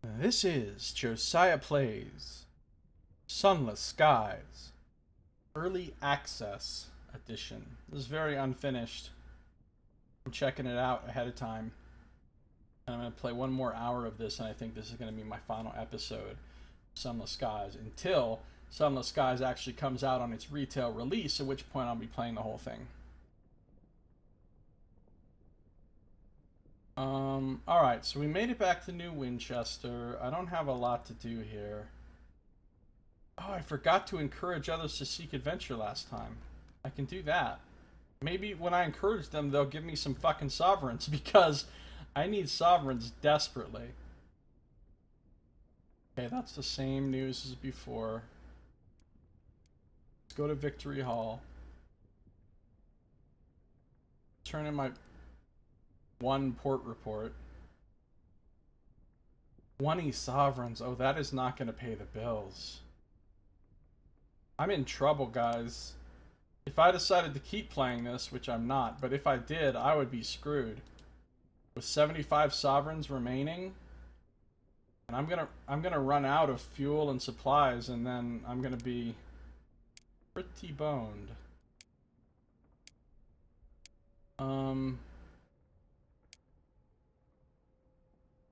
This is Josiah Plays Sunless Skies Early Access Edition. This is very unfinished. I'm checking it out ahead of time. And I'm going to play one more hour of this, and I think this is going to be my final episode of Sunless Skies until Sunless Skies actually comes out on its retail release, at which point I'll be playing the whole thing. Alright, so we made it back to New Winchester. I don't have a lot to do here. Oh, I forgot to encourage others to seek adventure last time. I can do that. Maybe when I encourage them, they'll give me some fucking sovereigns, because I need sovereigns desperately. Okay, that's the same news as before. Let's go to Victory Hall. Turn in my one port report. 20 sovereigns. Oh, that is not going to pay the bills. I'm in trouble, guys. If I decided to keep playing this, which I'm not, but if I did, I would be screwed. With 75 sovereigns remaining, and I'm gonna run out of fuel and supplies, and then I'm gonna be pretty boned.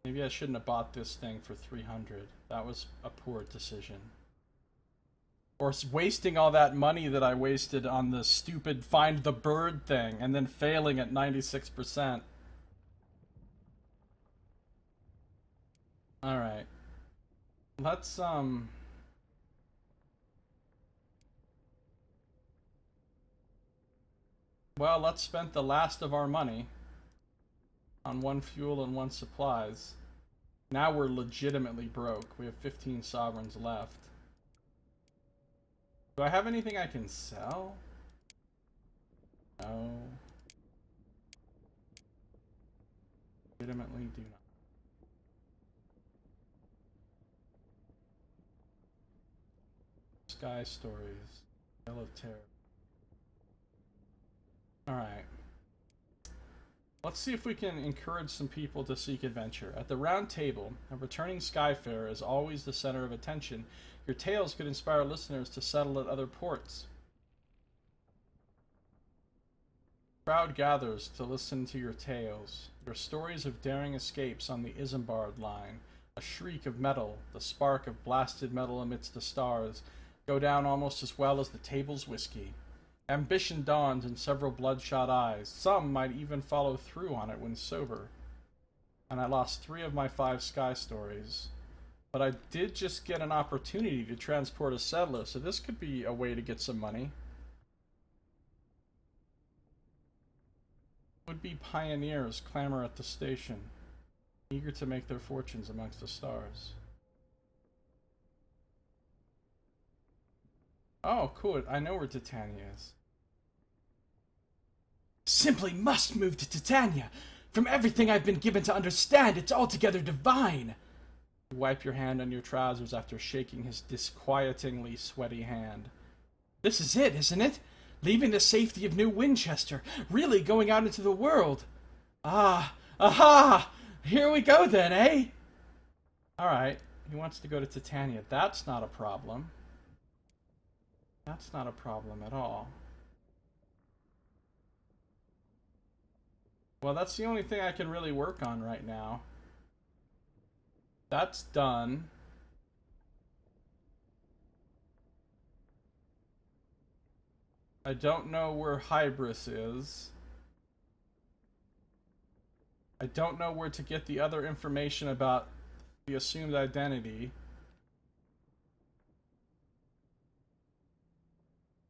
Maybe I shouldn't have bought this thing for 300. That was a poor decision. Or wasting all that money that I wasted on the stupid find the bird thing and then failing at 96%. Alright. Let's, well, let's spend the last of our money on one fuel and one supplies. Now we're legitimately broke. We have 15 sovereigns left. Do I have anything I can sell? No. Legitimately do not. Sky Stories. Tale of Terror. Alright. Let's see if we can encourage some people to seek adventure. At the round table, a returning skyfarer is always the center of attention. Your tales could inspire listeners to settle at other ports. The crowd gathers to listen to your tales. Your stories of daring escapes on the Isambard line. A shriek of metal, the spark of blasted metal amidst the stars, go down almost as well as the table's whiskey. Ambition dawns in several bloodshot eyes. Some might even follow through on it when sober. And I lost 3 of my 5 sky stories. But I did just get an opportunity to transport a settler, so this could be a way to get some money. Would-be pioneers clamor at the station, eager to make their fortunes amongst the stars. Oh, cool. I know where Titania is. Simply must move to Titania. From everything I've been given to understand, it's altogether divine. You wipe your hand on your trousers after shaking his disquietingly sweaty hand. This is it, isn't it? Leaving the safety of New Winchester, really going out into the world. Ah, aha! Here we go then, eh? Alright, he wants to go to Titania. That's not a problem. That's not a problem at all. Well, that's the only thing I can really work on right now. That's done. I don't know where Hybris is. I don't know where to get the other information about the assumed identity.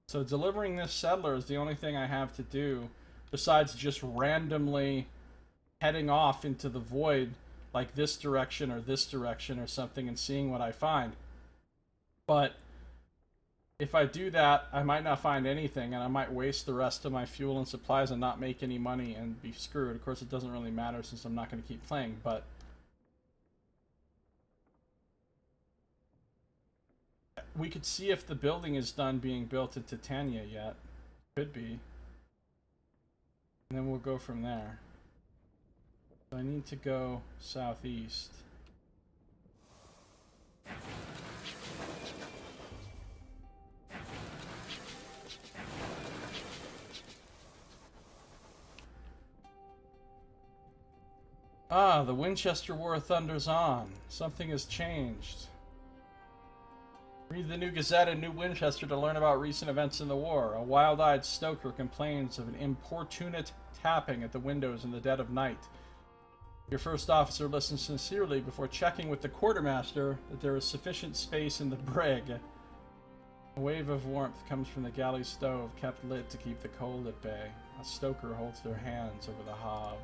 So delivering this settler is the only thing I have to do, besides just randomly heading off into the void, like this direction or something, and seeing what I find. But if I do that, I might not find anything, and I might waste the rest of my fuel and supplies and not make any money and be screwed. Of course, it doesn't really matter since I'm not going to keep playing, but we could see if the building is done being built in Titania yet. Could be. And then we'll go from there. So I need to go southeast. Ah, the Winchester War thunders on. Something has changed. Read the New Gazette and New Winchester to learn about recent events in the war. A wild-eyed stoker complains of an importunate tapping at the windows in the dead of night. Your first officer listens sincerely before checking with the quartermaster that there is sufficient space in the brig. A wave of warmth comes from the galley stove, kept lit to keep the cold at bay. A stoker holds their hands over the hob.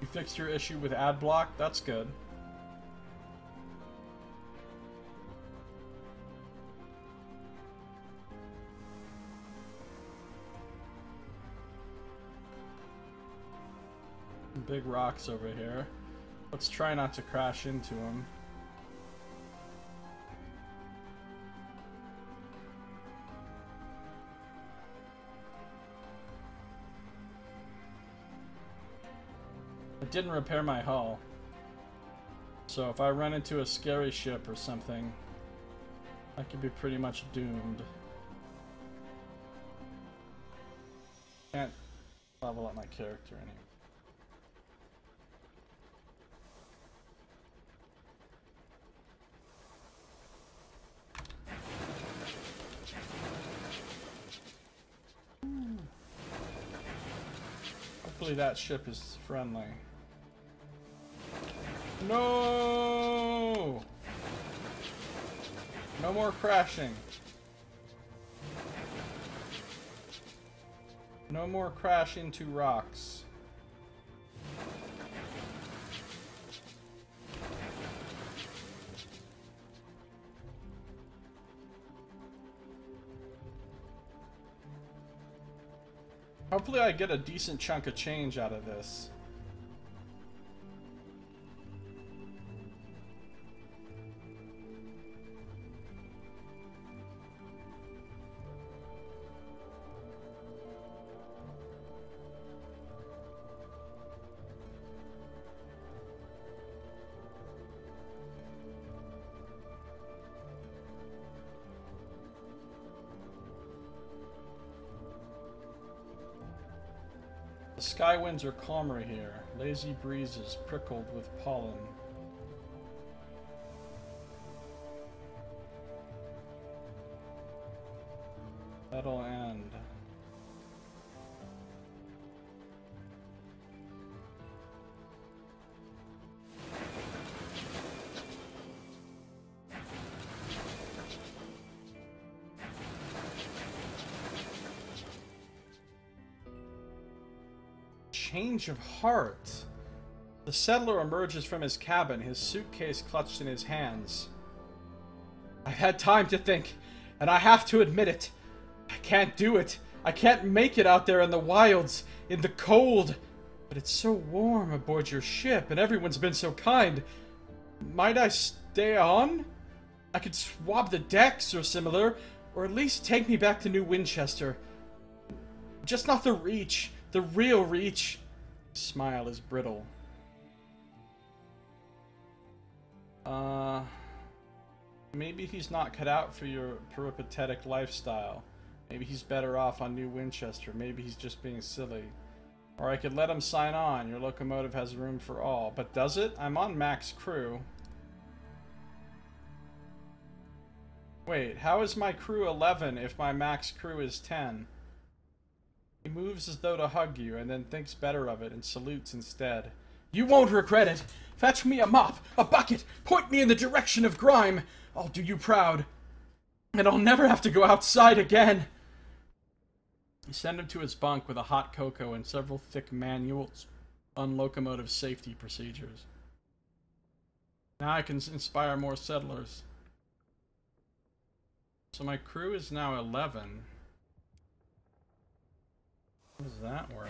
You fixed your issue with ad block? That's good. Big rocks over here. Let's try not to crash into them. It didn't repair my hull. So if I run into a scary ship or something, I could be pretty much doomed. Can't level up my character anymore. Hopefully that ship is friendly. No! No more crashing. No more crash into rocks. Hopefully I get a decent chunk of change out of this. The sky winds are calmer here, lazy breezes prickled with pollen. That'll end. Change of heart. The settler emerges from his cabin, his suitcase clutched in his hands. I've had time to think, and I have to admit it. I can't do it. I can't make it out there in the wilds, in the cold. But it's so warm aboard your ship, and everyone's been so kind. Might I stay on? I could swab the decks or similar, or at least take me back to New Winchester. Just not the Reach, the real Reach. His smile is brittle. Maybe he's not cut out for your peripatetic lifestyle. Maybe he's better off on New Winchester. Maybe he's just being silly. Or I could let him sign on. Your locomotive has room for all. But does it? I'm on max crew. Wait, how is my crew 11 if my max crew is 10? He moves as though to hug you, and then thinks better of it and salutes instead. You won't regret it! Fetch me a mop, a bucket, point me in the direction of grime! I'll do you proud. And I'll never have to go outside again! You send him to his bunk with a hot cocoa and several thick manuals on locomotive safety procedures. Now I can inspire more settlers. So my crew is now 11. How does that work?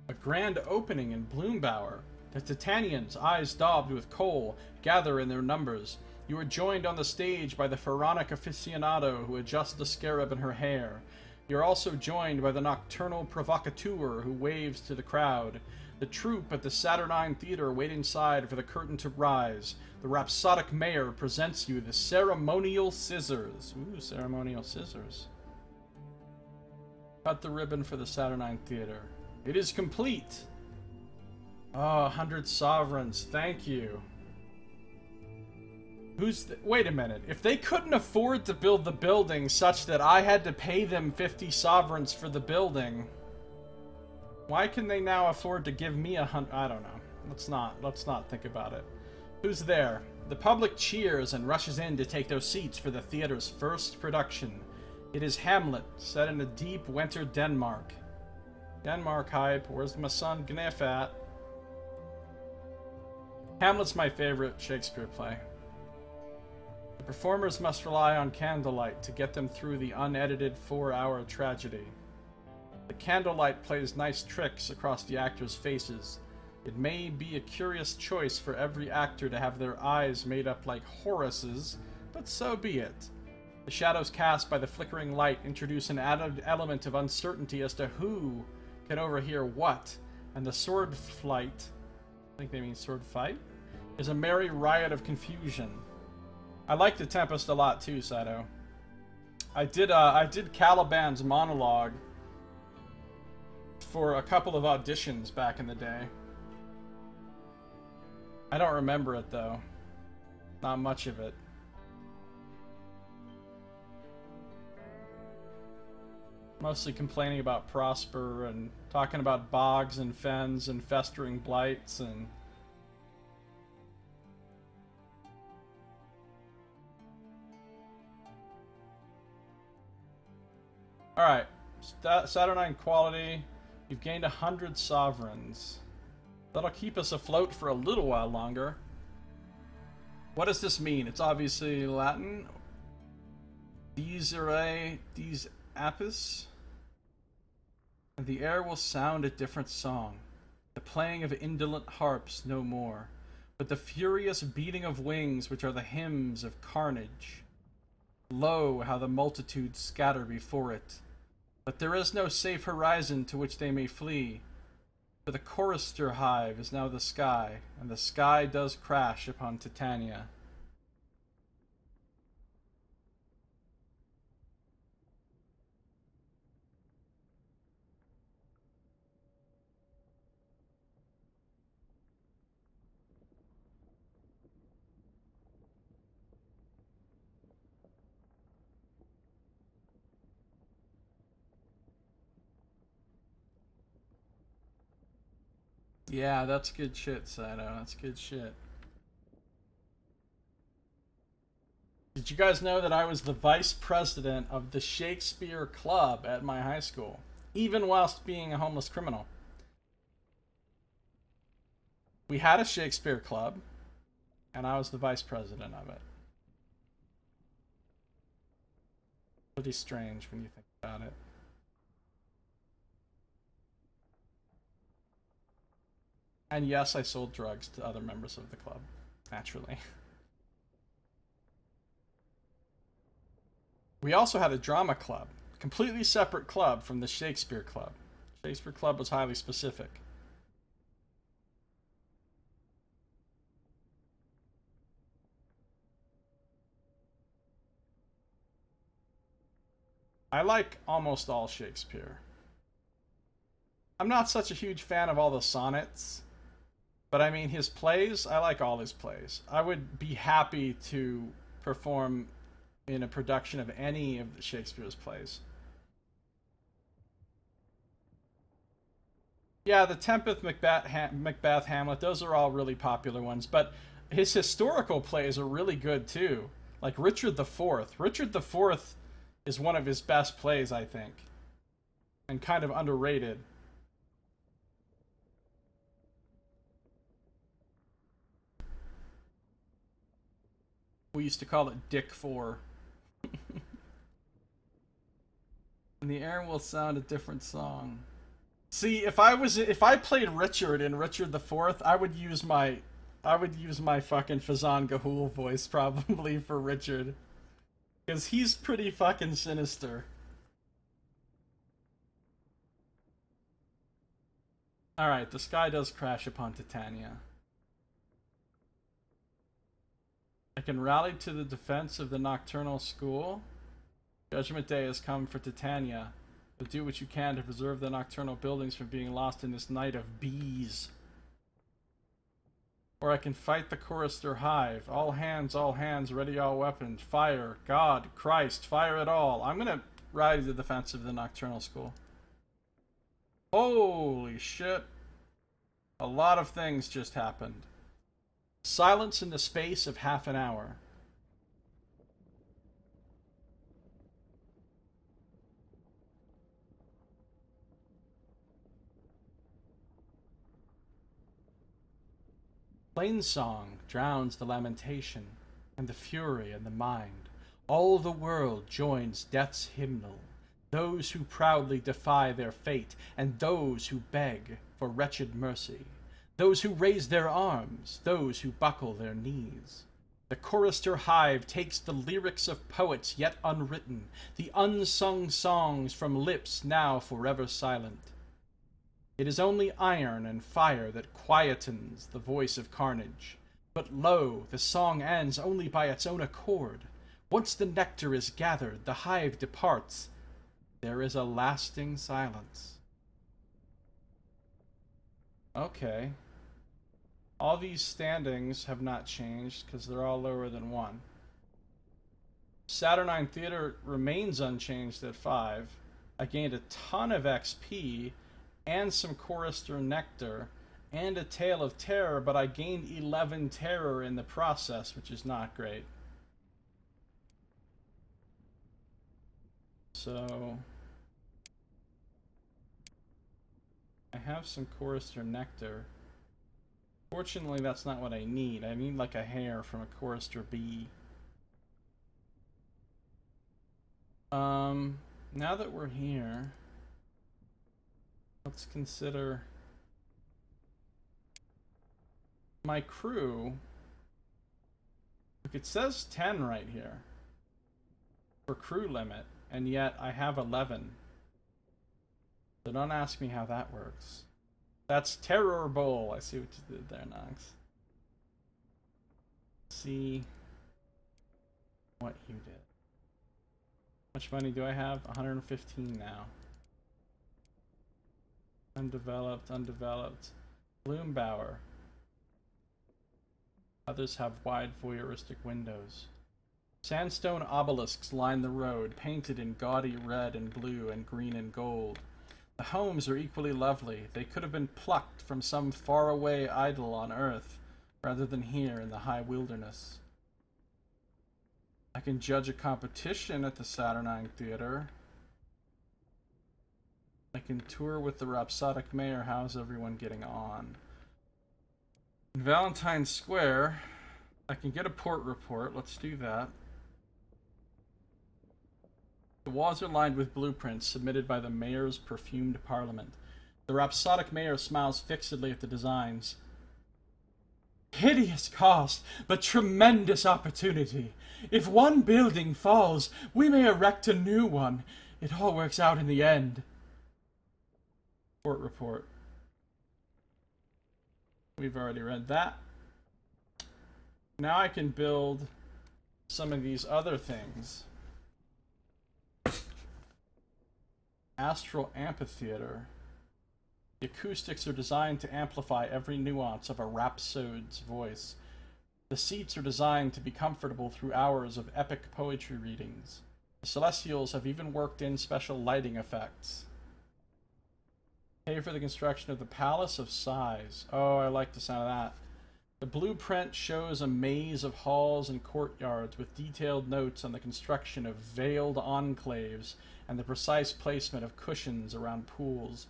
A grand opening in Bloombower. The Titanians, eyes daubed with coal, gather in their numbers. You are joined on the stage by the pharaonic aficionado who adjusts the scarab in her hair. You are also joined by the nocturnal provocateur who waves to the crowd. The troupe at the Saturnine Theater wait inside for the curtain to rise. The rhapsodic mayor presents you the ceremonial scissors. Ooh, ceremonial scissors. Cut the ribbon for the Saturnine Theater. It is complete! Oh, 100 sovereigns. Thank you. Wait a minute. If they couldn't afford to build the building such that I had to pay them 50 sovereigns for the building, why can they now afford to give me 100? I don't know. Let's not think about it. Who's there? The public cheers and rushes in to take their seats for the theater's first production. It is Hamlet, set in a deep winter Denmark. Denmark hype. Where's my son Gniff at? Hamlet's my favorite Shakespeare play. The performers must rely on candlelight to get them through the unedited 4-hour tragedy. The candlelight plays nice tricks across the actors' faces. It may be a curious choice for every actor to have their eyes made up like Horace's, but so be it. The shadows cast by the flickering light introduce an added element of uncertainty as to who can overhear what, and the sword flight, I think they mean sword fight, is a merry riot of confusion. I like The Tempest a lot too, Sato. I did Caliban's monologue for a couple of auditions back in the day. I don't remember it though. Not much of it. Mostly complaining about Prosper and talking about bogs and fens and festering blights and... Alright, Saturnine quality. You've gained 100 sovereigns. That'll keep us afloat for a little while longer. What does this mean? It's obviously Latin. Desire, des apis. And the air will sound a different song. The playing of indolent harps no more, but the furious beating of wings which are the hymns of carnage. Lo, how the multitudes scatter before it. But there is no safe horizon to which they may flee. For the chorister hive is now the sky, and the sky does crash upon Titania. Yeah, that's good shit, Sato. That's good shit. Did you guys know that I was the vice president of the Shakespeare Club at my high school, even whilst being a homeless criminal? We had a Shakespeare Club, and I was the vice president of it. Pretty strange when you think about it. And yes, I sold drugs to other members of the club, naturally. We also had a drama club, a completely separate club from the Shakespeare Club. Shakespeare Club was highly specific. I like almost all Shakespeare. I'm not such a huge fan of all the sonnets. But I mean, his plays, I like all his plays. I would be happy to perform in a production of any of Shakespeare's plays. Yeah, the Tempest, Macbeth, Hamlet, those are all really popular ones. But his historical plays are really good too. Like Richard IV. Richard IV is one of his best plays, I think. And kind of underrated. We used to call it Dick 4. And the air will sound a different song. See, if I played Richard in Richard the Fourth, I would use my fucking Fazan Gahul voice probably for Richard. Because he's pretty fucking sinister. Alright, the sky does crash upon Titania. I can rally to the defense of the nocturnal school. Judgment Day has come for Titania. But do what you can to preserve the nocturnal buildings from being lost in this night of bees. Or I can fight the chorister hive. All hands, ready all weapons. Fire, God, Christ, fire it all. I'm gonna ride to the defense of the nocturnal school. Holy shit. A lot of things just happened. Silence in the space of half an hour. Plain song drowns the lamentation, and the fury in the mind. All the world joins death's hymnal, those who proudly defy their fate, and those who beg for wretched mercy, those who raise their arms, those who buckle their knees. The chorister hive takes the lyrics of poets yet unwritten, the unsung songs from lips now forever silent. It is only iron and fire that quietens the voice of carnage. But lo, the song ends only by its own accord. Once the nectar is gathered, the hive departs. There is a lasting silence. Okay. All these standings have not changed because they're all lower than 1. Saturnine Theater remains unchanged at 5. I gained a ton of XP and some chorister nectar and a tale of terror, but I gained 11 terror in the process, which is not great. So I have some chorister nectar. Fortunately, that's not what I need. I need like a hair from a chorister bee. Now that we're here, let's consider my crew. Look, it says 10 right here for crew limit, and yet I have 11. So don't ask me how that works. That's terrible. I see what you did there, Nox. See what you did. How much money do I have? 115 now. Undeveloped. Bloombauer. Others have wide voyeuristic windows. Sandstone obelisks line the road, painted in gaudy red and blue and green and gold. The homes are equally lovely. They could have been plucked from some faraway idyll on Earth, rather than here in the high wilderness. I can judge a competition at the Saturnine Theater. I can tour with the Rhapsodic Mayor. How's everyone getting on? In Valentine Square, I can get a port report. Let's do that. The walls are lined with blueprints submitted by the mayor's perfumed parliament. The Rhapsodic Mayor smiles fixedly at the designs. Hideous cost, but tremendous opportunity. If one building falls, we may erect a new one. It all works out in the end. Port report. We've already read that. Now I can build some of these other things. Astral Amphitheater. The acoustics are designed to amplify every nuance of a rhapsode's voice. The seats are designed to be comfortable through hours of epic poetry readings. The Celestials have even worked in special lighting effects. Pay for the construction of the Palace of Sighs. Oh, I like the sound of that. The blueprint shows a maze of halls and courtyards with detailed notes on the construction of veiled enclaves and the precise placement of cushions around pools.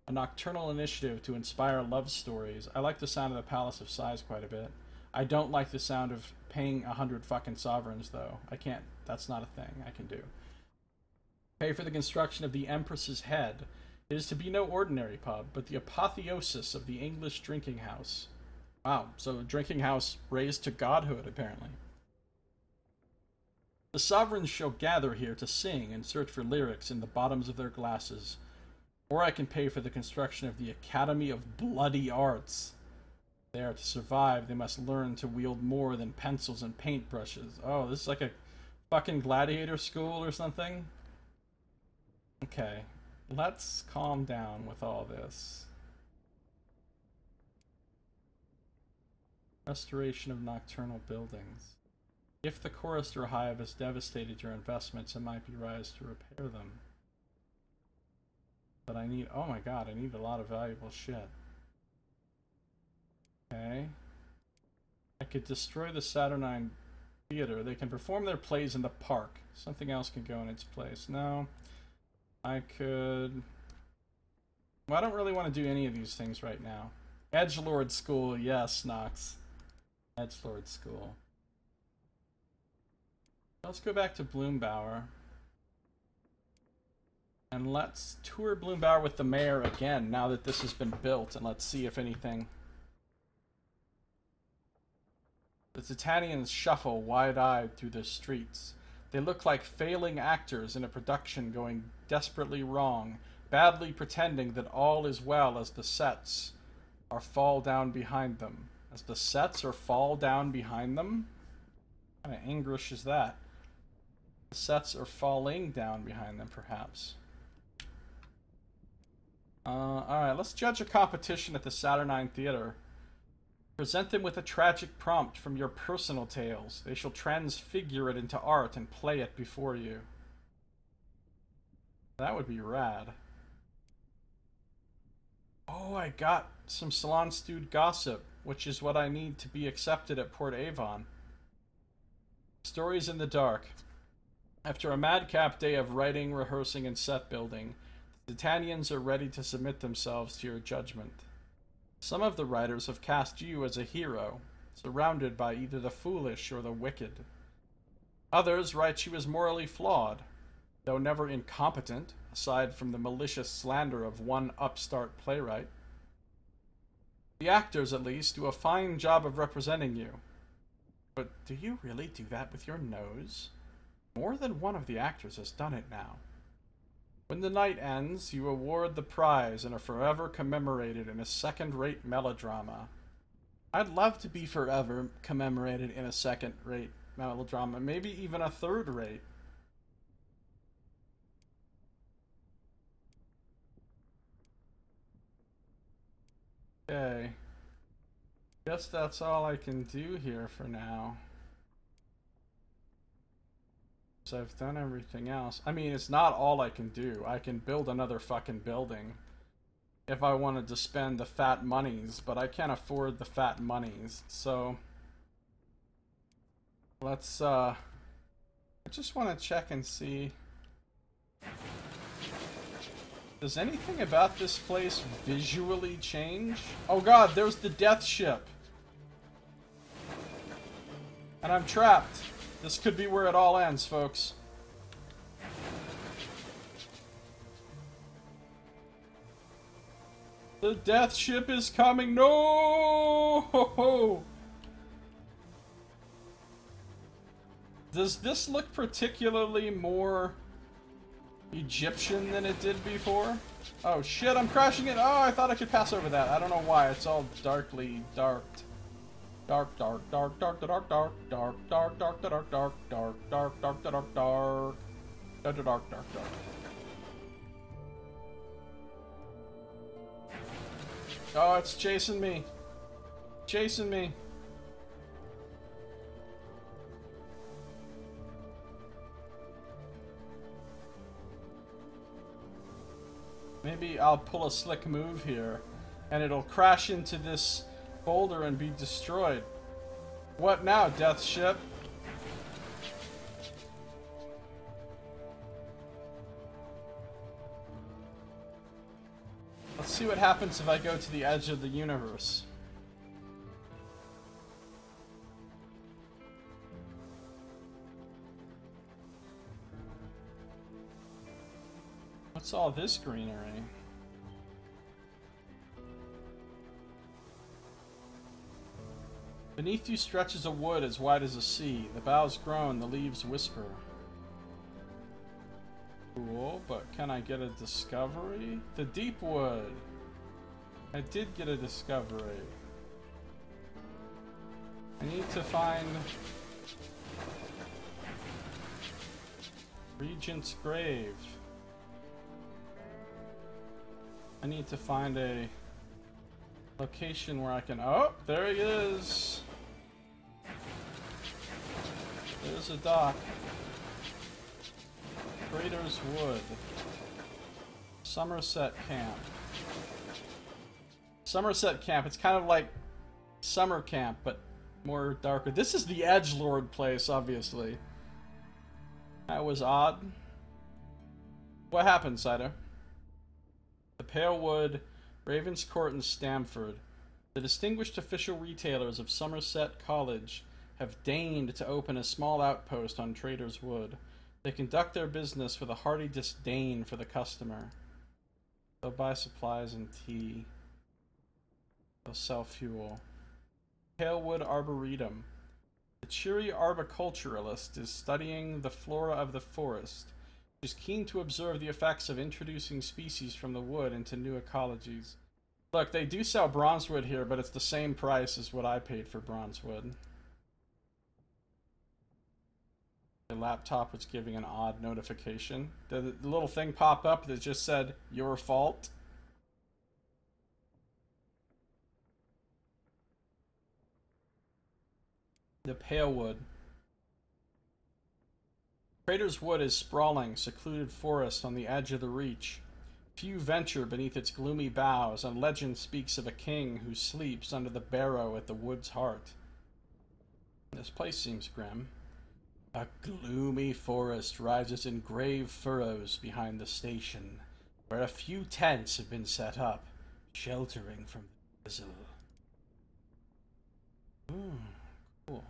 A nocturnal initiative to inspire love stories. I like the sound of the Palace of Sighs quite a bit. I don't like the sound of paying 100 fucking sovereigns, though. I can't. That's not a thing I can do. Pay for the construction of the Empress's Head. It is to be no ordinary pub, but the apotheosis of the English drinking house. Wow, so a drinking house raised to godhood, apparently. The sovereigns shall gather here to sing and search for lyrics in the bottoms of their glasses. Or I can pay for the construction of the Academy of Bloody Arts. There, to survive, they must learn to wield more than pencils and paintbrushes. Oh, this is like a fucking gladiator school or something? Okay, let's calm down with all this. Restoration of nocturnal buildings. If the chorister hive has devastated your investments, it might be wise to repair them. But I need, oh my god, I need a lot of valuable shit. Okay. I could destroy the Saturnine Theater. They can perform their plays in the park. Something else can go in its place. No. I could... Well, I don't really want to do any of these things right now. Edgelord School, yes, Nox. Edgelord School. Let's go back to Bloombauer. And let's tour Bloombauer with the mayor again, now that this has been built, and let's see if anything... The Titanians shuffle wide-eyed through the streets. They look like failing actors in a production going desperately wrong, badly pretending that all is well as the sets are fall down behind them. As the sets are fall down behind them? What kind of English is that? The sets are falling down behind them, perhaps. Alright, let's judge a competition at the Saturnine Theater. Present them with a tragic prompt from your personal tales. They shall transfigure it into art and play it before you. That would be rad. Oh, I got some salon stewed gossip, which is what I need to be accepted at Port Avon. Stories in the dark. After a madcap day of writing, rehearsing, and set building, the Titanians are ready to submit themselves to your judgment. Some of the writers have cast you as a hero, surrounded by either the foolish or the wicked. Others write you as morally flawed, though never incompetent, aside from the malicious slander of one upstart playwright. The actors, at least, do a fine job of representing you. But do you really do that with your nose? More than one of the actors has done it now. When the night ends, you award the prize and are forever commemorated in a second-rate melodrama. I'd love to be forever commemorated in a second-rate melodrama, maybe even a third-rate. Okay. Guess that's all I can do here for now. I've done everything else. I mean, it's not all I can do. I can build another fucking building if I wanted to spend the fat monies, but I can't afford the fat monies. So let's I just want to check and see, does anything about this place visually change? Oh god, there's the death ship. And I'm trapped. This could be where it all ends, folks. The death ship is coming. No! Does this look particularly more Egyptian than it did before? Oh shit, I'm crashing it. Oh, I thought I could pass over that. I don't know why. It's all darkly darked. Dark, dark, dark, dark, dark, dark, dark, dark, dark, dark, dark, dark, dark, dark, dark, dark, dark, dark, dark, dark. Oh, it's chasing me. Chasing me. Maybe I'll pull a slick move here, and it'll crash into this boulder and be destroyed. What now, death ship? Let's see what happens if I go to the edge of the universe. What's all this greenery? Beneath you stretches a wood as wide as a sea. The boughs groan, the leaves whisper. Cool, but can I get a discovery? The deep wood. I did get a discovery. I need to find Regent's Grave. I need to find a location where I can... Oh, there he is. There's a dock. Trader's Wood. Somerset Camp. Somerset Camp. It's kind of like summer camp, but more darker. This is the Edgelord place, obviously. That was odd. What happened, Cider? The Palewood, Ravenscourt, and Stamford, the distinguished official retailers of Somerset College, have deigned to open a small outpost on Trader's Wood. They conduct their business with a hearty disdain for the customer. They'll buy supplies and tea. They'll sell fuel. Palewood Arboretum. The cheery arboriculturalist is studying the flora of the forest. He is keen to observe the effects of introducing species from the wood into new ecologies. Look, they do sell bronzewood here, but it's the same price as what I paid for bronzewood. The laptop was giving an odd notification. The little thing popped up that just said, "Your fault." The Palewood. Trader's Wood is sprawling, secluded forest on the edge of the Reach. Few venture beneath its gloomy boughs, and legend speaks of a king who sleeps under the barrow at the wood's heart. This place seems grim. A gloomy forest rises in grave furrows behind the station, where a few tents have been set up, sheltering from the drizzle. Cool.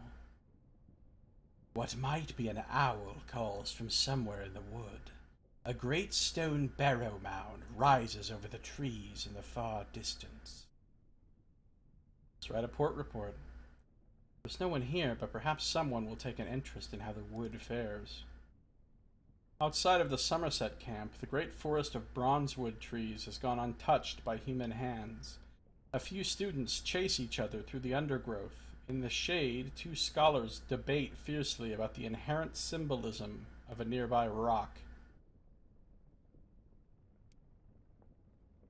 What might be an owl calls from somewhere in the wood. A great stone barrow mound rises over the trees in the far distance. Let's write a port report. There's no one here, but perhaps someone will take an interest in how the wood fares. Outside of the Somerset camp, the great forest of bronzewood trees has gone untouched by human hands. A few students chase each other through the undergrowth. In the shade, two scholars debate fiercely about the inherent symbolism of a nearby rock.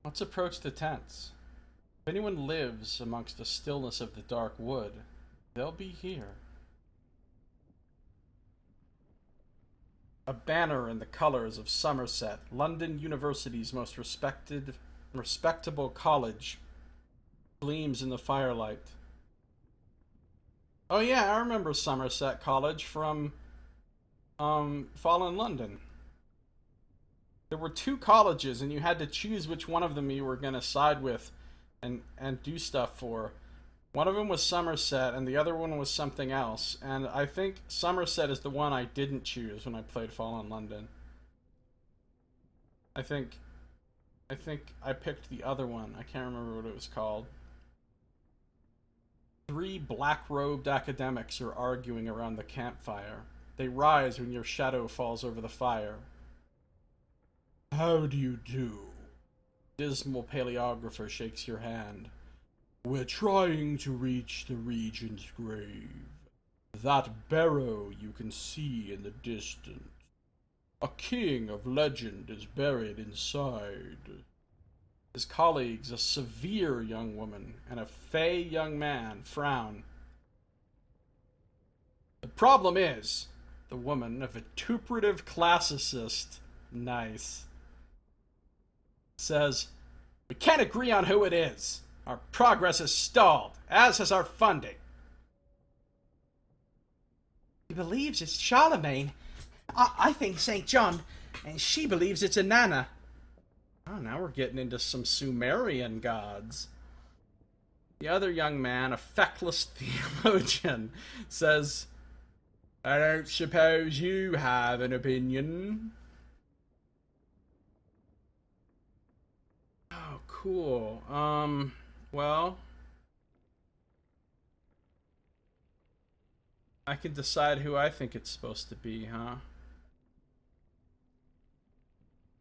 Let's approach the tents. If anyone lives amongst the stillness of the dark wood, they'll be here. A banner in the colors of Somerset, London University's most respectable college, gleams in the firelight. Oh yeah, I remember Somerset College from Fallen London. There were two colleges, and you had to choose which one of them you were going to side with and do stuff for. One of them was Somerset, and the other one was something else. And I think Somerset is the one I didn't choose when I played Fallen London. I think I picked the other one. I can't remember what it was called. Three black-robed academics are arguing around the campfire. They rise when your shadow falls over the fire. How do you do? Dismal paleographer shakes your hand. We're trying to reach the Regent's Grave. That barrow you can see in the distance. A king of legend is buried inside. His colleagues, a severe young woman and a fey young man, frown. The problem is, the woman, a vituperative classicist, nice, says, we can't agree on who it is. Our progress is stalled, as has our funding. He believes it's Charlemagne. I think St. John, and she believes it's Inanna. Oh, now we're getting into some Sumerian gods. The other young man, a feckless theologian, says, I don't suppose you have an opinion. Oh, cool. Well, I can decide who I think it's supposed to be, huh?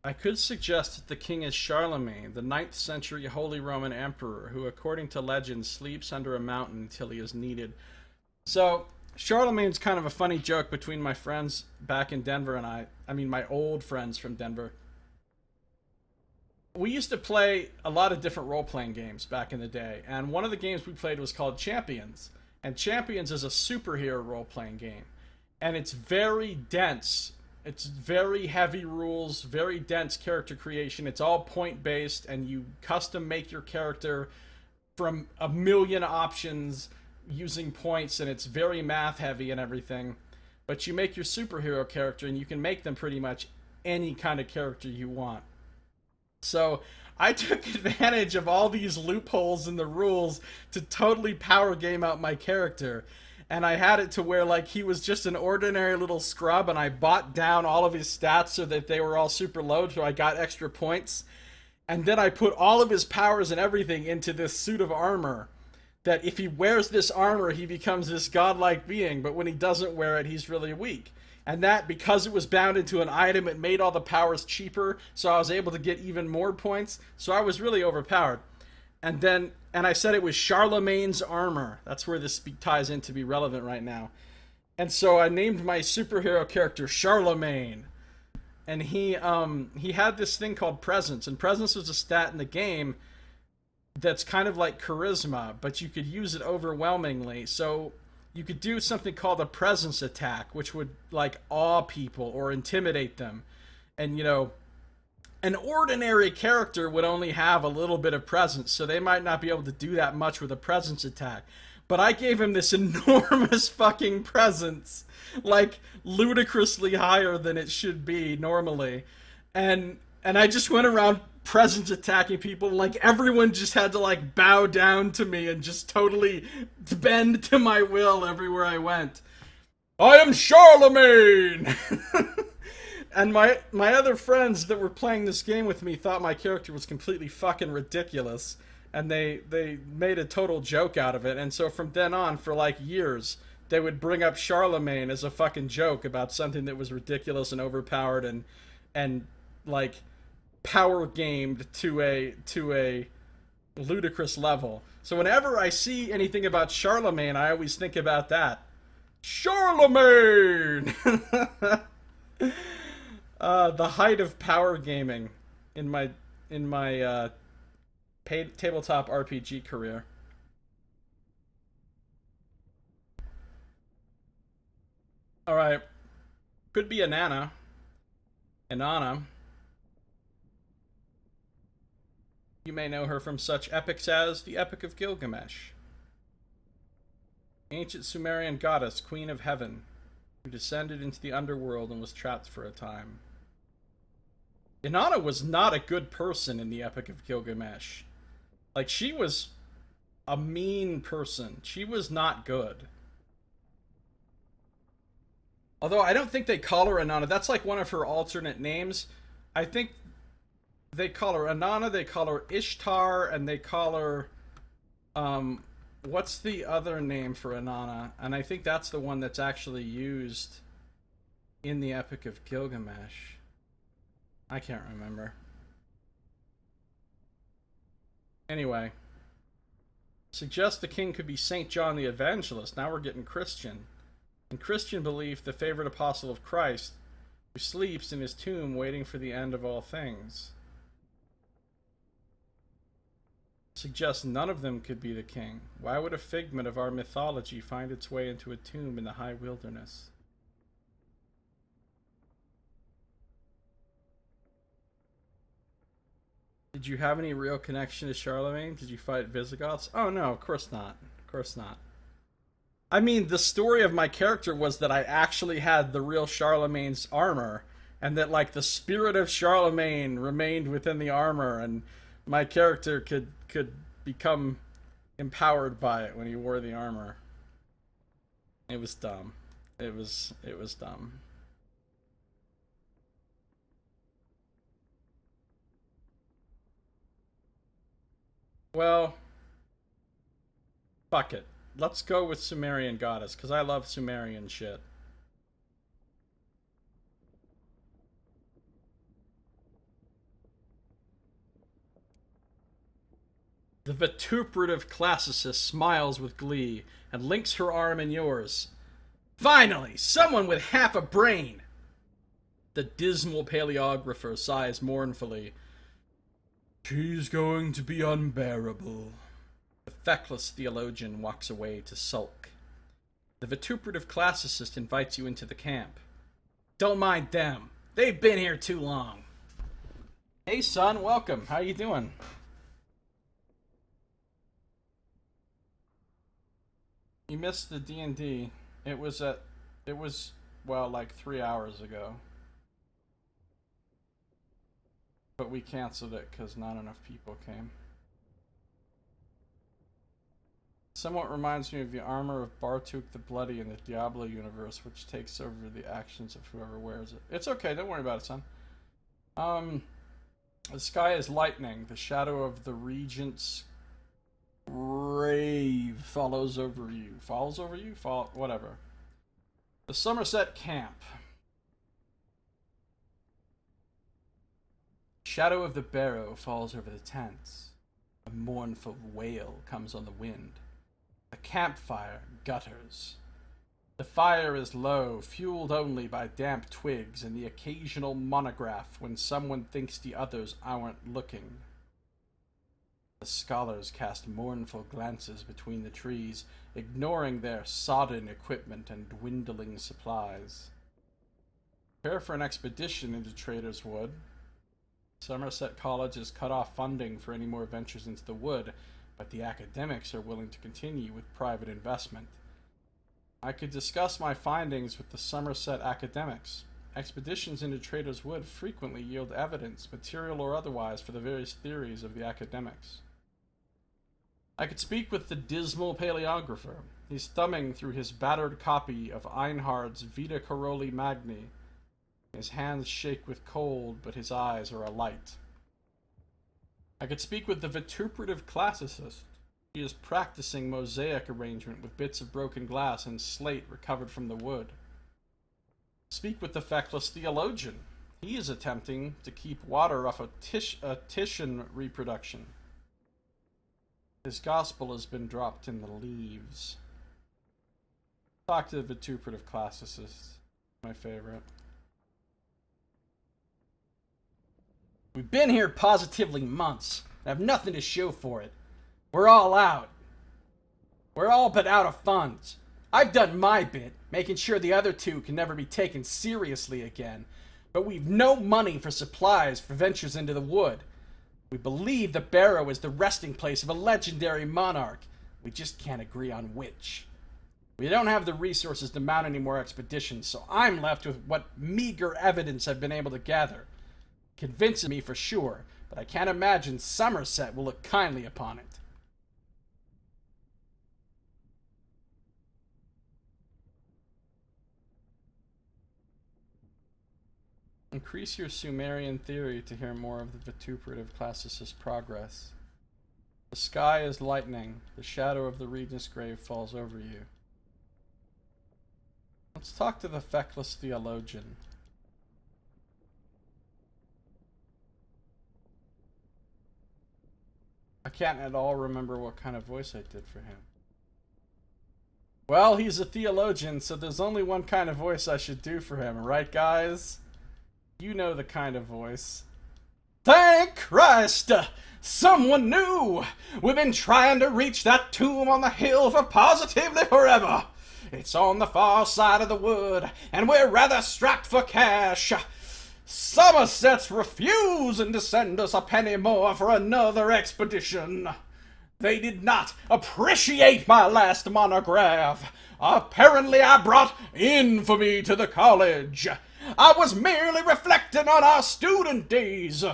I could suggest that the king is Charlemagne, the 9th century Holy Roman Emperor, who, according to legend, sleeps under a mountain until he is needed. So, Charlemagne's kind of a funny joke between my friends back in Denver and I mean, my old friends from Denver. We used to play a lot of different role-playing games back in the day, and one of the games we played was called Champions. And Champions is a superhero role-playing game. And it's very dense. It's very heavy rules, very dense character creation. It's all point-based, and you custom make your character from a million options using points, and it's very math-heavy and everything. But you make your superhero character, and you can make them pretty much any kind of character you want. So I took advantage of all these loopholes in the rules to totally power game out my character. And I had it to where, like, he was just an ordinary little scrub, and I bought down all of his stats so that they were all super low, so I got extra points. And then I put all of his powers and everything into this suit of armor, that if he wears this armor, he becomes this godlike being, but when he doesn't wear it, he's really weak. And that, because it was bound into an item, it made all the powers cheaper, so I was able to get even more points, so I was really overpowered. And I said it was Charlemagne's armor. That's where this ties in to be relevant right now. And so I named my superhero character Charlemagne. And he had this thing called presence. And presence was a stat in the game that's kind of like charisma, but you could use it overwhelmingly. So you could do something called a presence attack, which would, like, awe people or intimidate them. And, you know, an ordinary character would only have a little bit of presence, so they might not be able to do that much with a presence attack. But I gave him this enormous fucking presence, like, ludicrously higher than it should be normally. And I just went around presence attacking people, and, like, everyone just had to, like, bow down to me and just totally bend to my will everywhere I went. I am Charlemagne! And my other friends that were playing this game with me thought my character was completely fucking ridiculous. And they made a total joke out of it. And so from then on, for like years, they would bring up Charlemagne as a fucking joke about something that was ridiculous and overpowered and like power gamed to a ludicrous level. So whenever I see anything about Charlemagne, I always think about that. Charlemagne! The height of power gaming in my tabletop RPG career. Alright. Could be Inanna. Inanna. You may know her from such epics as the Epic of Gilgamesh. Ancient Sumerian goddess, Queen of Heaven, who descended into the underworld and was trapped for a time. Inanna was not a good person in the Epic of Gilgamesh. Like, she was a mean person. She was not good. Although I don't think they call her Inanna. That's like one of her alternate names. I think they call her Inanna, they call her Ishtar, and they call her... what's the other name for Inanna? And I think that's the one that's actually used in the Epic of Gilgamesh. I can't remember. Anyway. Suggest the king could be St. John the Evangelist. Now we're getting Christian. In Christian belief, the favorite apostle of Christ, who sleeps in his tomb waiting for the end of all things. Suggests none of them could be the king. Why would a figment of our mythology find its way into a tomb in the high wilderness? Did you have any real connection to Charlemagne? Did you fight Visigoths? Oh no, of course not. Of course not. I mean, the story of my character was that I actually had the real Charlemagne's armor, and that, like, the spirit of Charlemagne remained within the armor, and my character could become empowered by it when he wore the armor. It was dumb. It was dumb. Well, fuck it. let's go with Sumerian goddess, because I love Sumerian shit. The vituperative classicist smiles with glee and links her arm in yours. Finally, someone with half a brain! The dismal paleographer sighs mournfully. She's going to be unbearable. The feckless theologian walks away to sulk. The vituperative classicist invites you into the camp. Don't mind them. They've been here too long. Hey son, welcome. How you doing? You missed the D&D. It was, well, like 3 hours ago. But we canceled it because not enough people came. Somewhat reminds me of the armor of Bartuk the Bloody in the Diablo universe, which takes over the actions of whoever wears it. It's okay, don't worry about it, son. The sky is lightning. The shadow of the regent's grave follows over you. Falls over you? Whatever. The Somerset camp. Shadow of the barrow falls over the tents. A mournful wail comes on the wind. The campfire gutters. The fire is low, fueled only by damp twigs and the occasional monograph when someone thinks the others aren't looking. The scholars cast mournful glances between the trees, ignoring their sodden equipment and dwindling supplies. Prepare for an expedition into Trader's Wood. Somerset College has cut off funding for any more ventures into the wood, but the academics are willing to continue with private investment. I could discuss my findings with the Somerset academics. Expeditions into Trader's Wood frequently yield evidence, material or otherwise, for the various theories of the academics. I could speak with the dismal paleographer. He's thumbing through his battered copy of Einhard's Vita Caroli Magni. His hands shake with cold, but his eyes are alight. I could speak with the vituperative classicist. He is practicing mosaic arrangement with bits of broken glass and slate recovered from the wood. Speak with the feckless theologian. He is attempting to keep water off a Titian reproduction. His gospel has been dropped in the leaves. Talk to the vituperative classicist. My favorite. We've been here positively months. I have nothing to show for it. We're all out. We're all but out of funds. I've done my bit, making sure the other two can never be taken seriously again. But we've no money for supplies for ventures into the wood. We believe the barrow is the resting place of a legendary monarch. We just can't agree on which. We don't have the resources to mount any more expeditions, so I'm left with what meager evidence I've been able to gather. Convinces me for sure, but I can't imagine Somerset will look kindly upon it. Increase your Sumerian theory to hear more of the vituperative classicist progress. The sky is lightning. The shadow of the regent's grave falls over you. Let's talk to the feckless theologian. I can't at all remember what kind of voice I did for him. Well, he's a theologian, so there's only one kind of voice I should do for him, right, guys? You know the kind of voice. Thank Christ! Someone new! We've been trying to reach that tomb on the hill for positively forever. It's on the far side of the wood, and we're rather strapped for cash. Somerset's refusing to send us a penny more for another expedition. They did not appreciate my last monograph. Apparently I brought infamy to the college. I was merely reflecting on our student days.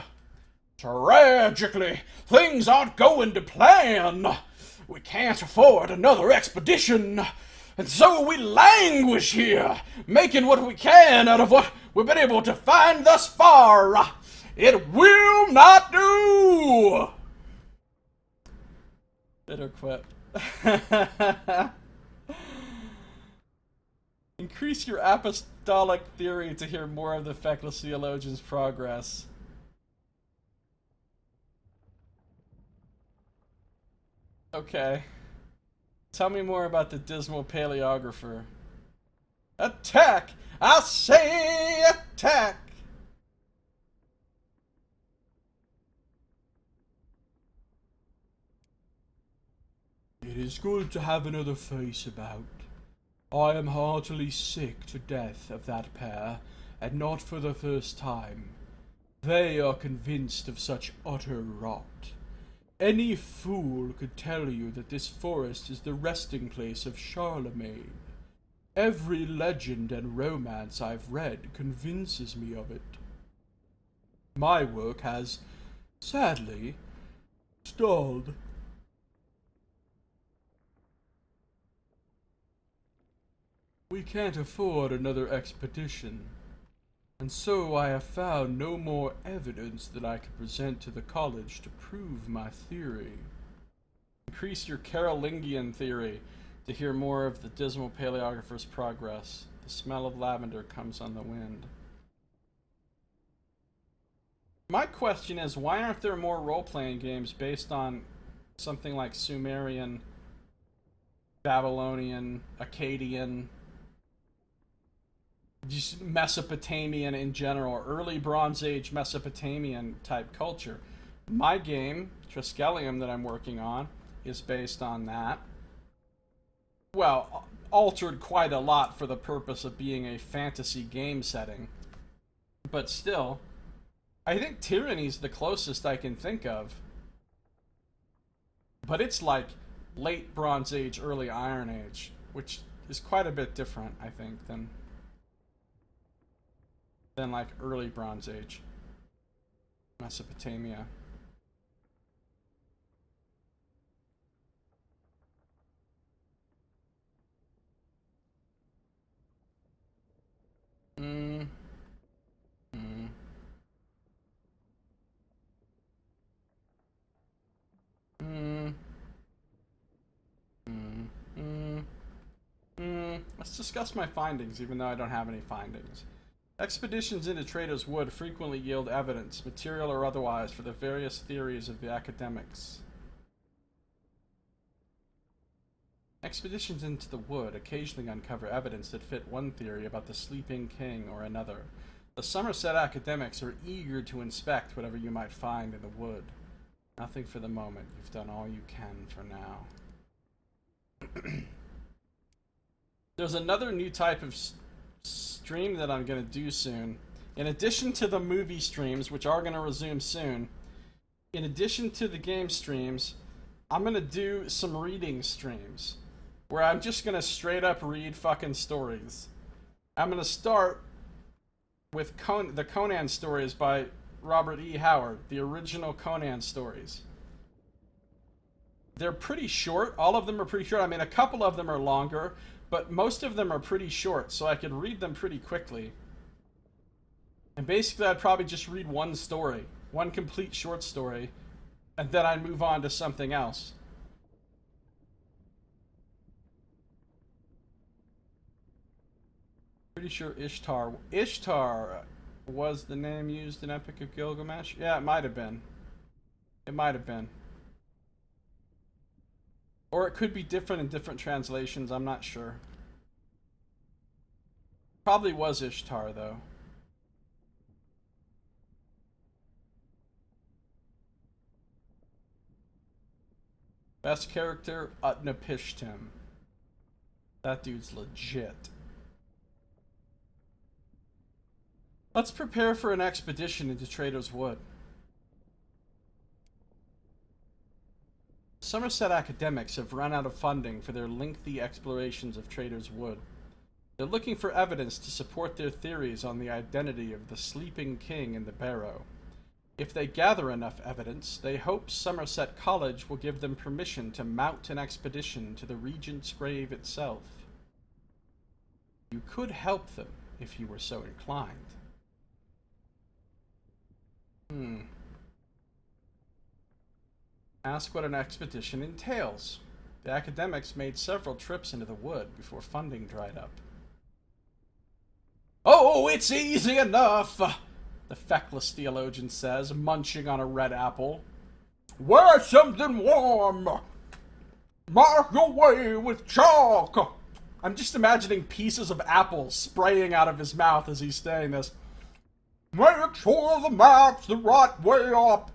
Tragically, things aren't going to plan. We can't afford another expedition. And so we languish here, making what we can out of what we've been able to find thus far. It will not do! Bitter quip. Increase your apostolic theory to hear more of the feckless theologian's progress. Okay. Tell me more about the dismal paleographer. Attack! I say attack! It is good to have another face about. I am heartily sick to death of that pair, and not for the first time. They are convinced of such utter rot. Any fool could tell you that this forest is the resting place of Charlemagne. Every legend and romance I've read convinces me of it. My work has, sadly, stalled. We can't afford another expedition, and so I have found no more evidence that I could present to the college to prove my theory. Increase your Carolingian theory to hear more of the dismal paleographer's progress. The smell of lavender comes on the wind. My question is, why aren't there more role-playing games based on something like Sumerian, Babylonian, Akkadian, just Mesopotamian in general, early Bronze Age Mesopotamian type culture? My game, Triskelion, that I'm working on, is based on that. Well, altered quite a lot for the purpose of being a fantasy game setting. But still, I think Tyranny's the closest I can think of. But it's like late Bronze Age, early Iron Age, which is quite a bit different, I think, than like early Bronze Age Mesopotamia. Let's discuss my findings, even though I don't have any findings. Expeditions into Trader's Wood frequently yield evidence, material or otherwise, for the various theories of the academics. Expeditions into the wood occasionally uncover evidence that fit one theory about the sleeping king or another. The Somerset academics are eager to inspect whatever you might find in the wood. Nothing for the moment. You've done all you can for now. There's another new type of stream that I'm going to do soon. In addition to the movie streams, which are going to resume soon, in addition to the game streams, I'm going to do some reading streams, where I'm just going to straight up read fucking stories. I'm going to start with the Conan stories by Robert E. Howard, the original Conan stories. They're pretty short. All of them are pretty short. I mean, a couple of them are longer, but most of them are pretty short, so I could read them pretty quickly. And basically, I'd probably just read one story, one complete short story, and then I'd move on to something else. Pretty sure Ishtar was the name used in Epic of Gilgamesh? Yeah, it might have been. It might have been. Or it could be different in different translations, I'm not sure. Probably was Ishtar, though. Best character, Utnapishtim. That dude's legit. Let's prepare for an expedition into Trader's Wood. Somerset academics have run out of funding for their lengthy explorations of Trader's Wood. They're looking for evidence to support their theories on the identity of the sleeping king in the barrow. If they gather enough evidence, they hope Somerset College will give them permission to mount an expedition to the Regent's grave itself. You could help them if you were so inclined. Ask what an expedition entails. The academics made several trips into the wood before funding dried up. "Oh, it's easy enough," the feckless theologian says, munching on a red apple. "Wear something warm. Mark your way with chalk." I'm just imagining pieces of apple spraying out of his mouth as he's saying this. "Make sure the map's the right way up.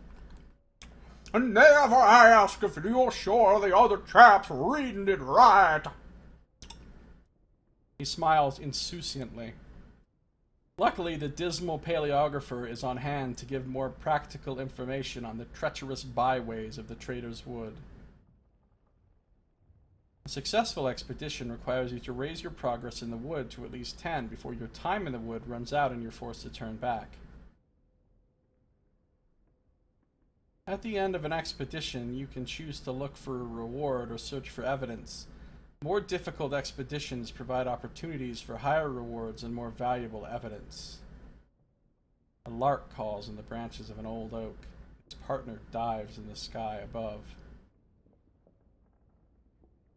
And never ask if you're sure the other chap's reading it right." He smiles insouciantly. Luckily, the dismal paleographer is on hand to give more practical information on the treacherous byways of the Trader's Wood. A successful expedition requires you to raise your progress in the wood to at least 10 before your time in the wood runs out and you're forced to turn back. At the end of an expedition, you can choose to look for a reward or search for evidence. More difficult expeditions provide opportunities for higher rewards and more valuable evidence. A lark calls in the branches of an old oak. Its partner dives in the sky above.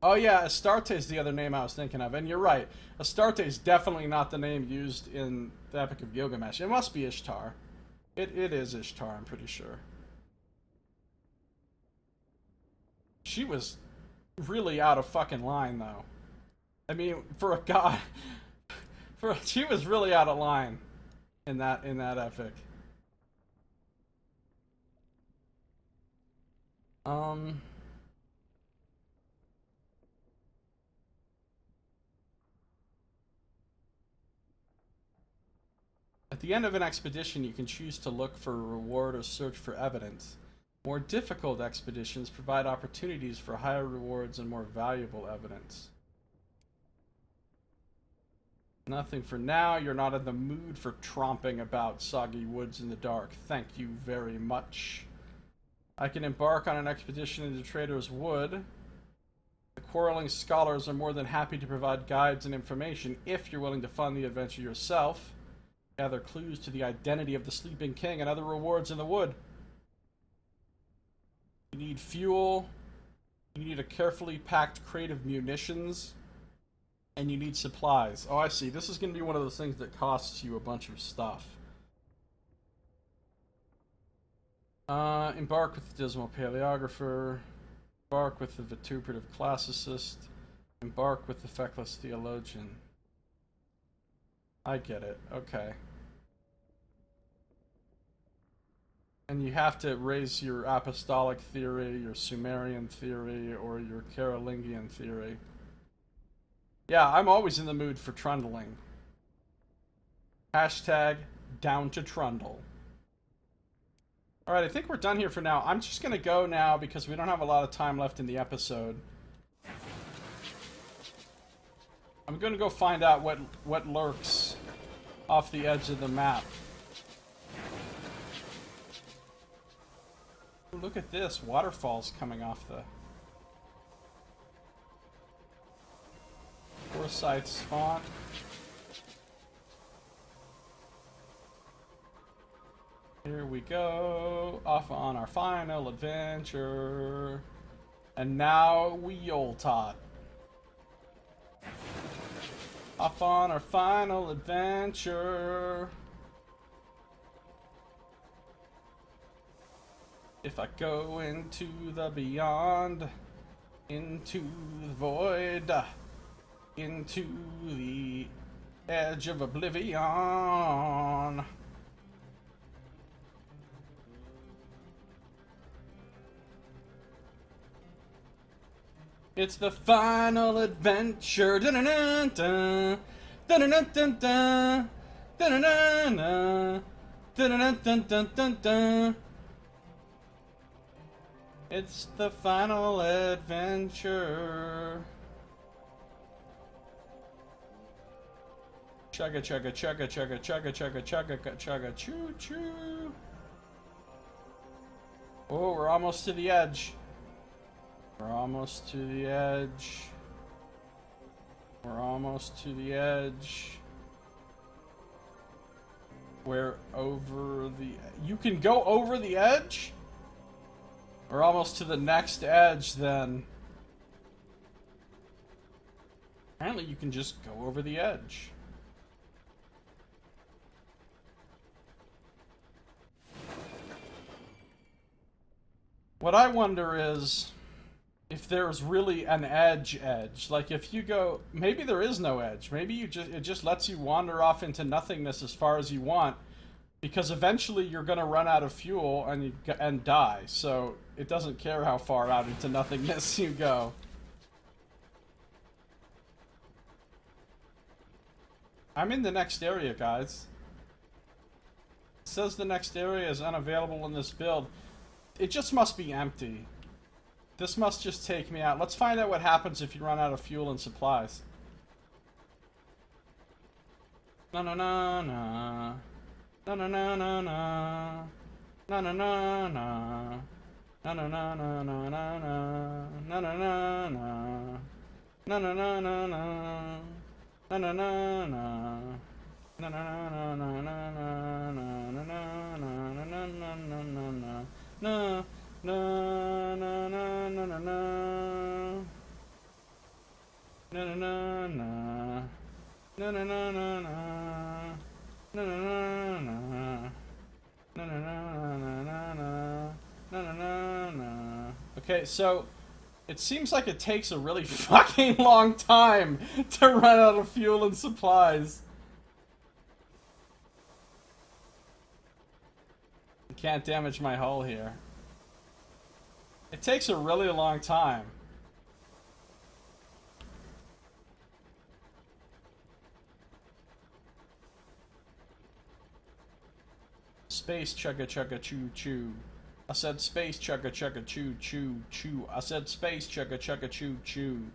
Oh yeah, Astarte is the other name I was thinking of, and you're right. Astarte is definitely not the name used in the Epic of Gilgamesh. It must be Ishtar. It is Ishtar, I'm pretty sure. She was really out of fucking line, though. I mean, for a god, she was really out of line in that epic. At the end of an expedition, you can choose to look for a reward or search for evidence. More difficult expeditions provide opportunities for higher rewards and more valuable evidence. Nothing for now. You're not in the mood for tromping about soggy woods in the dark. Thank you very much. I can embark on an expedition into Trader's Wood. The quarreling scholars are more than happy to provide guides and information if you're willing to fund the adventure yourself. Gather clues to the identity of the Sleeping King and other rewards in the wood. You need fuel, you need a carefully packed crate of munitions, and you need supplies. Oh, I see. This is going to be one of those things that costs you a bunch of stuff. Embark with the Dismal Paleographer. Embark with the Vituperative Classicist. Embark with the Feckless Theologian. I get it. Okay. And you have to raise your apostolic theory, your Sumerian theory, or your Carolingian theory. Yeah, I'm always in the mood for trundling. Hashtag down to trundle. Alright, I think we're done here for now. I'm just gonna go now because we don't have a lot of time left in the episode. I'm gonna go find out what lurks off the edge of the map. Ooh, look at this, waterfalls coming off the Forsyth spawn. Here we go, off on our final adventure. And now we Yoltot. Off on our final adventure. If I go into the beyond, into the void, into the edge of oblivion. It's the final adventure. Da-na-na-dun, da-na-na-dun-dun, da-na-na-na, da-na-na-dun-dun-dun-dun. It's the final adventure. Chugga chugga chugga chugga chugga chugga chugga chugga choo choo. Oh, we're almost to the edge. We're almost to the edge. We're almost to the edge. We're over the... You can go over the edge? We're almost to the next edge, then. Apparently you can just go over the edge. What I wonder is if there's really an edge. Like if you go, maybe there is no edge. Maybe it just lets you wander off into nothingness as far as you want, because eventually you're going to run out of fuel and die. So it doesn't care how far out into nothingness you go. I'm in the next area, guys. It says the next area is unavailable in this build. It just must be empty. This must just take me out. Let's find out what happens if you run out of fuel and supplies. Na na na na. Na na na na na. Na na na na. Na na na na na na na. Na na na na. Na na na na na. Na na na na. Na na na na na na na na na na na na na. Na na na na na na na na na na na na na na na na na na. Okay, so it seems like it takes a really fucking long time to run out of fuel and supplies. Can't damage my hull here. It takes a really long time. Space chugga chugga choo choo. I said space chugga chugga choo choo choo. I said space chugga chugga choo choo.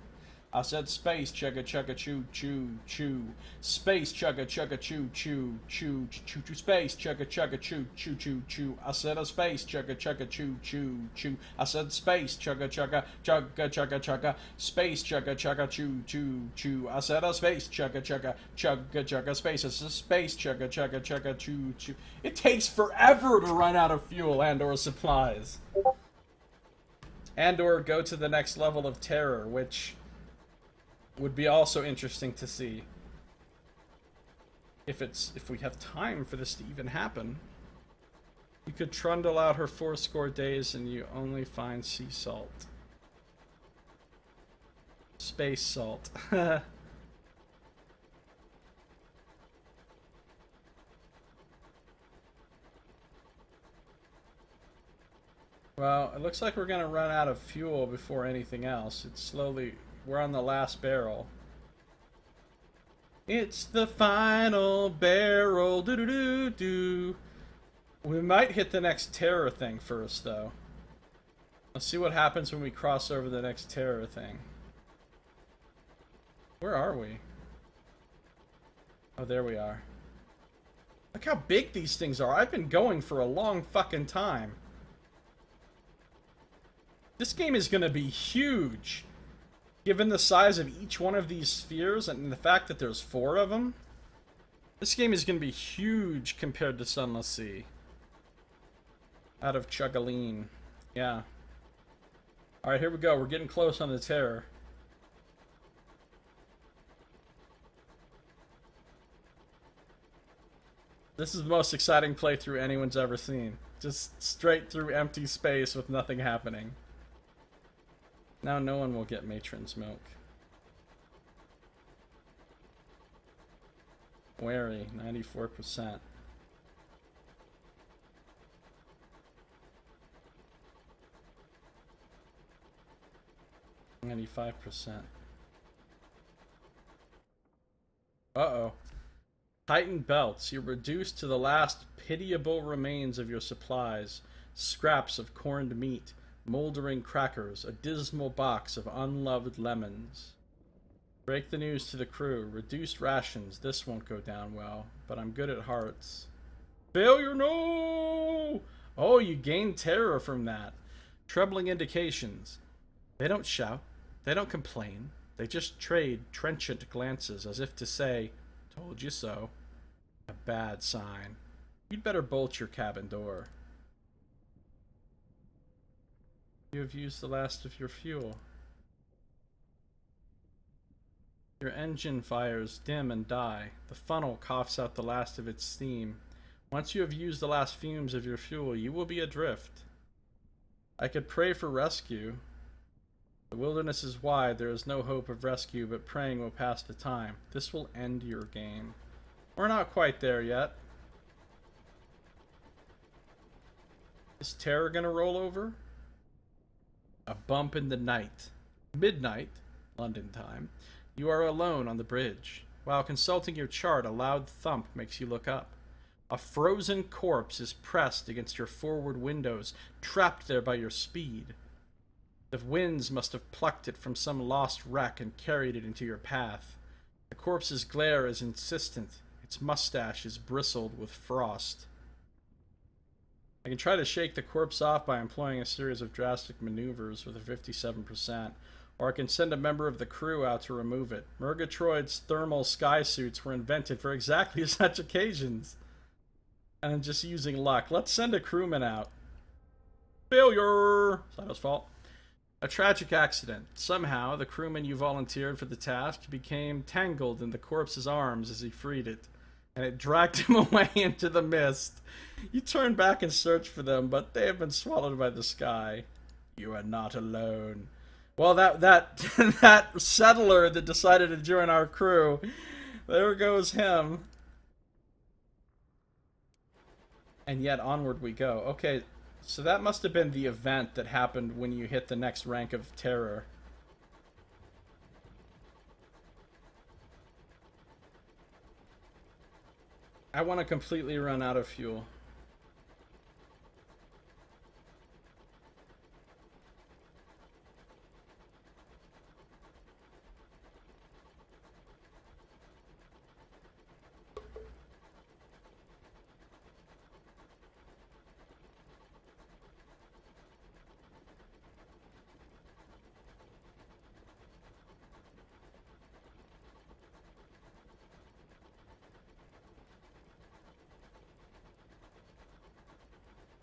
I said space chugga chugga choo choo choo. Space chugga chugga choo choo choo choo choo. Space chugga chugga choo choo choo choo. I said a space chugga chugga choo choo choo. I said space chugga chugga chugga chugga chugga. Space chugga chugga choo choo choo. I said a space chugga chugga chugga chugga. Space is a space chugga chugga chugga choo choo. It takes forever to run out of fuel and or supplies. And or go to the next level of terror, which would be also interesting to see if we have time for this to even happen. You could trundle out her 40 days and you only find sea salt. Space salt. Well, it looks like we're gonna run out of fuel before anything else. It's slowly... We're on the last barrel. It's the final barrel. Doo doo doo doo. We might hit the next terror thing first, though. Let's see what happens when we cross over the next terror thing. Where are we? Oh, there we are. Look how big these things are. I've been going for a long fucking time. This game is gonna be huge. Given the size of each one of these spheres and the fact that there's 4 of them, this game is going to be huge compared to Sunless Sea. Out of Chuggaleen. Yeah. Alright, here we go. We're getting close on the terror. This is the most exciting playthrough anyone's ever seen. Just straight through empty space with nothing happening. Now no one will get matron's milk. Wary, 94%. %. Uh-oh. Tighten belts. You're reduced to the last pitiable remains of your supplies. Scraps of corned meat. Moldering crackers, a dismal box of unloved lemons. Break the news to the crew. Reduced rations. This won't go down well, but I'm good at hearts. Failure, no! Oh, you gain terror from that. Troubling indications. They don't shout. They don't complain. They just trade trenchant glances as if to say, told you so. A bad sign. You'd better bolt your cabin door. You have used the last of your fuel. Your engine fires dim and die. The funnel coughs out the last of its steam. Once you have used the last fumes of your fuel, you will be adrift. I could pray for rescue. The wilderness is wide, there is no hope of rescue, but praying will pass the time. This will end your game. We're not quite there yet. Is terror gonna roll over? A bump in the night. Midnight, London time. You are alone on the bridge. While consulting your chart, a loud thump makes you look up. A frozen corpse is pressed against your forward windows, trapped there by your speed. The winds must have plucked it from some lost wreck and carried it into your path. The corpse's glare is insistent. Its mustache is bristled with frost. I can try to shake the corpse off by employing a series of drastic maneuvers with a 57%, or I can send a member of the crew out to remove it. Murgatroyd's thermal sky suits were invented for exactly such occasions. And I'm just using luck. Let's send a crewman out. Failure! Sato's fault. A tragic accident. Somehow, the crewman you volunteered for the task became tangled in the corpse's arms as he freed it, and it dragged him away into the mist. You turn back and search for them, but they have been swallowed by the sky. You are not alone. Well, that settler that decided to join our crew, there goes him. And yet onward we go. Okay. So that must have been the event that happened when you hit the next rank of terror. I want to completely run out of fuel.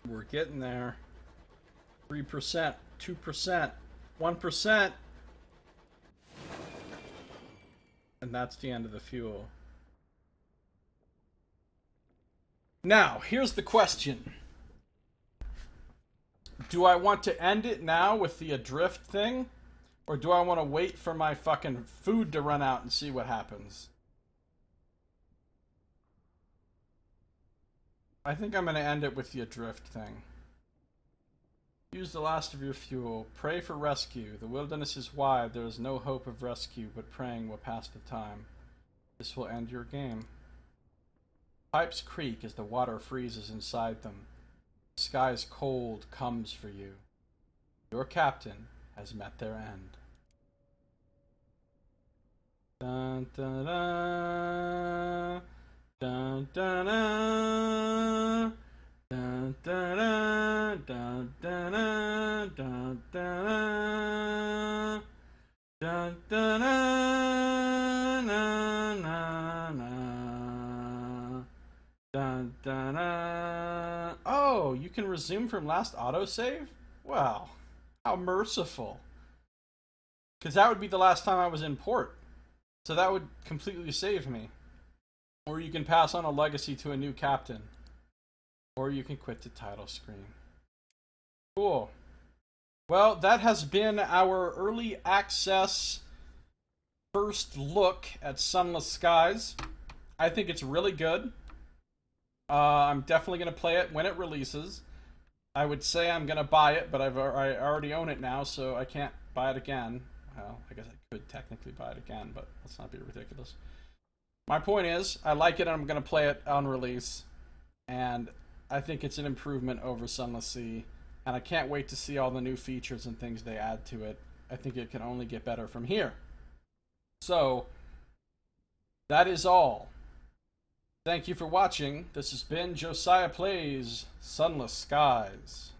We're getting there. 3%, 2%, 1%. And that's the end of the fuel. Now, here's the question. Do I want to end it now with the adrift thing? Or do I want to wait for my fucking food to run out and see what happens? I think I'm going to end it with the adrift thing. Use the last of your fuel. Pray for rescue. The wilderness is wide. There is no hope of rescue, but praying will pass the time. This will end your game. Pipes creak as the water freezes inside them. The sky's cold comes for you. Your captain has met their end. Dun, dun, dun. Dun, dun, dun. Dun, dun, dun. Dun, dun, dun. Dun, dun, dun. Dun, dun, dun. Na, na, na. Dun, dun, dun. Oh, you can resume from last autosave? Wow, how merciful. Because that would be the last time I was in port. So that would completely save me. Or you can pass on a legacy to a new captain. Or you can quit the title screen. Cool. Well, that has been our early access first look at Sunless Skies. I think it's really good. I'm definitely going to play it when it releases. I would say I'm going to buy it, but I already own it now, so I can't buy it again. Well, I guess I could technically buy it again, but let's not be ridiculous. My point is, I like it and I'm going to play it on release. And I think it's an improvement over Sunless Sea. And I can't wait to see all the new features and things they add to it. I think it can only get better from here. So, that is all. Thank you for watching. This has been Josiah Plays Sunless Skies.